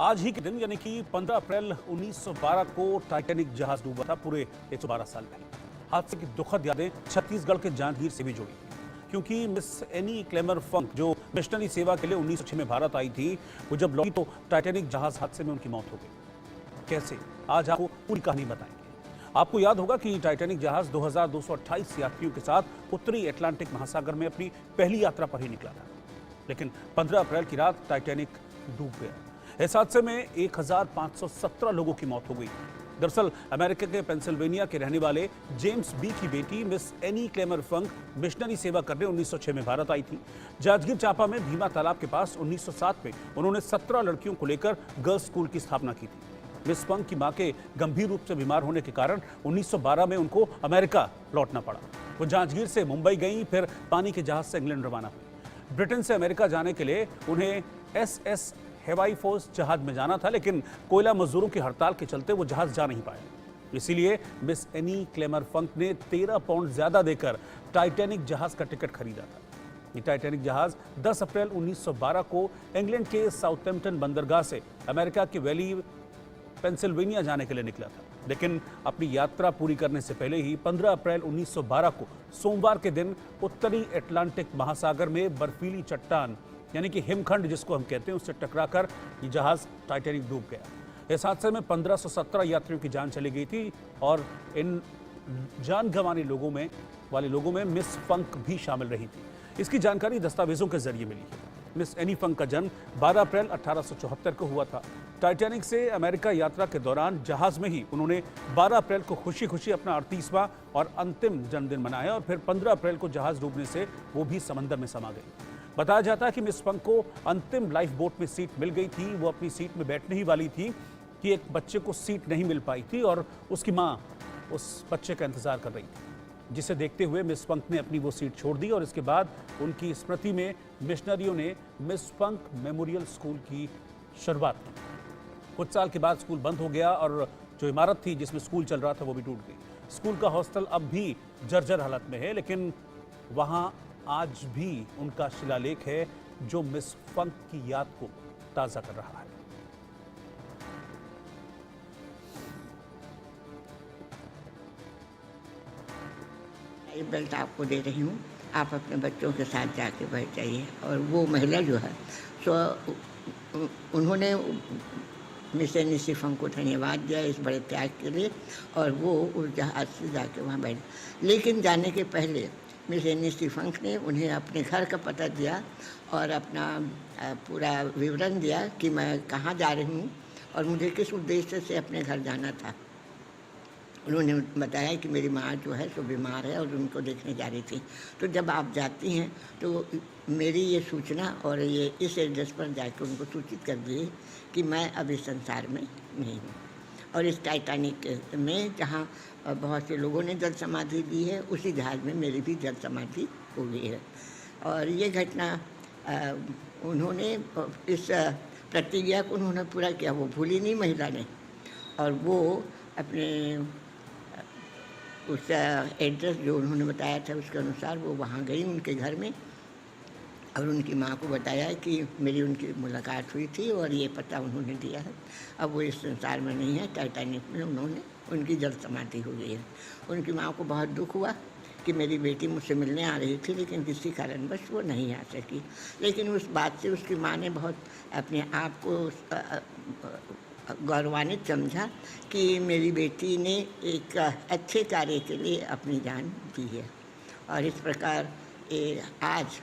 आज ही के दिन यानी कि 15 अप्रैल 1912 को टाइटैनिक जहाज डूबा था, पूरे 112 साल पहले। हादसे की दुखद यादें छत्तीसगढ़ के जांजगीर से भी जुड़ी, क्योंकि मिस एनी क्लेमर फंक जो मिशनरी सेवा के लिए 1906 में भारत आई थी, वो जब लौटी तो टाइटैनिक जहाज हादसे में उनकी मौत हो गई। कैसे, आज आपको पूरी कहानी बताएंगे। आपको याद होगा कि टाइटैनिक जहाज 2228 यात्रियों के साथ उत्तरी अटलांटिक महासागर में अपनी पहली यात्रा पर ही निकला था, लेकिन 15 अप्रैल की रात टाइटैनिक डूब गया। इस हादसे में 1517 लोगों की मौत हो गई। दरअसल अमेरिका के पेंसिल्वेनिया के रहने वाले जेम्स बी की बेटी मिस एनी क्लेमर फंक मिशनरी सेवा करने 1906 में भारत आई थी। जांजगीर चांपा में भीमा तालाब के पास 1907 में उन्होंने 17 लड़कियों को लेकर गर्ल्स स्कूल की स्थापना की थी। मिस फंक की मां के गंभीर रूप से बीमार होने के कारण 1912 में उनको अमेरिका लौटना पड़ा। वो जांजगीर से मुंबई गई, फिर पानी के जहाज से इंग्लैंड रवाना हुई। ब्रिटेन से अमेरिका जाने के लिए उन्हें SS हवाई फोर्स जहाज में जाना था, लेकिन कोयला मजदूरों की हड़ताल के चलते वो जहाज जा नहीं पाए। इसीलिए मिस एनी क्लेमर फंक ने 13 पाउंड ज्यादा देकर टाइटैनिक जहाज का टिकट खरीदा था। ये टाइटैनिक जहाज 10 अप्रैल 1912 को इंग्लैंड के साउथैम्पटन बंदरगाह से अमेरिका के वैली पेंसिल्वेनिया जाने के लिए निकला था, लेकिन अपनी यात्रा पूरी करने से पहले ही 15 अप्रैल 1912 को सोमवार के दिन उत्तरी अटलांटिक महासागर में बर्फीली चट्टान यानी कि हिमखंड जिसको हम कहते हैं, उससे टकराकर ये जहाज टाइटैनिक डूब गया। इस हादसे में 1517 यात्रियों की जान चली गई थी और इन जान गंवाने लोगों में मिस फंक भी शामिल रही थी। इसकी जानकारी दस्तावेजों के जरिए मिली है। मिस एनी फंक का जन्म 12 अप्रैल 1874 को हुआ था। टाइटैनिक से अमेरिका यात्रा के दौरान जहाज में ही उन्होंने 12 अप्रैल को खुशी खुशी अपना 38वां और अंतिम जन्मदिन मनाया और फिर 15 अप्रैल को जहाज डूबने से वो भी समंदर में समा गई। बताया जाता है कि मिस फंक को अंतिम लाइफ बोट में सीट मिल गई थी। वो अपनी सीट में बैठने ही वाली थी कि एक बच्चे को सीट नहीं मिल पाई थी और उसकी माँ उस बच्चे का इंतजार कर रही थी, जिसे देखते हुए मिस फंक ने अपनी वो सीट छोड़ दी और इसके बाद उनकी स्मृति में मिशनरियों ने मिस फंक मेमोरियल स्कूल की शुरुआत की। कुछ साल के बाद स्कूल बंद हो गया और जो इमारत थी जिसमें स्कूल चल रहा था वो भी टूट गई। स्कूल का हॉस्टल अब भी जर्जर हालत में है, लेकिन वहाँ आज भी उनका शिलालेख है जो मिस फंक की याद को ताजा कर रहा है। ये बेल्ट आपको दे रही हूँ, आप अपने बच्चों के साथ जाके बैठ जाइए। और वो महिला जो है सो उन्होंने मिस एनी फंक को धन्यवाद दिया इस बड़े त्याग के लिए और वो उस जहाज से जाके वहाँ बैठ। लेकिन जाने के पहले मिस एनी फंक ने उन्हें अपने घर का पता दिया और अपना पूरा विवरण दिया कि मैं कहाँ जा रही हूँ और मुझे किस उद्देश्य से अपने घर जाना था। उन्होंने बताया कि मेरी माँ जो है सो बीमार है और उनको देखने जा रही थी। तो जब आप जाती हैं तो मेरी ये सूचना और ये इस एड्रेस पर जाकर उनको सूचित कर दिए कि मैं अब इस संसार में नहीं हूँ। और इस टाइटैनिक में जहाँ बहुत से लोगों ने जल समाधि ली है, उसी जहाज में मेरी भी जल समाधि हो गई है। और ये घटना उन्होंने इस प्रतिज्ञा को उन्होंने पूरा किया, वो भूली नहीं महिला ने। और वो अपने उस एड्रेस जो उन्होंने बताया था उसके अनुसार वो वहाँ गई उनके घर में और उनकी माँ को बताया कि मेरी उनकी मुलाकात हुई थी और ये पता उन्होंने दिया है। अब वो इस संसार में नहीं है, टाइटैनिक में उनकी जल समाधि हो गई है। उनकी माँ को बहुत दुख हुआ कि मेरी बेटी मुझसे मिलने आ रही थी, लेकिन किसी कारणवश वो नहीं आ सकी। लेकिन उस बात से उसकी माँ ने बहुत अपने आप को गौरवान्वित समझा कि मेरी बेटी ने एक अच्छे कार्य के लिए अपनी जान दी है। और इस प्रकार आज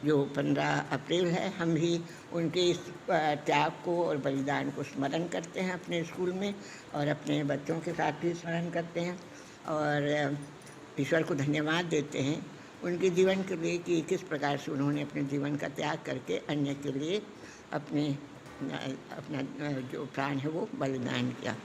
जो 15 अप्रैल है, हम भी उनके इस त्याग को और बलिदान को स्मरण करते हैं अपने स्कूल में और अपने बच्चों के साथ भी स्मरण करते हैं और ईश्वर को धन्यवाद देते हैं उनके जीवन के लिए कि किस प्रकार से उन्होंने अपने जीवन का त्याग करके अन्य के लिए अपना जो प्राण है वो बलिदान किया।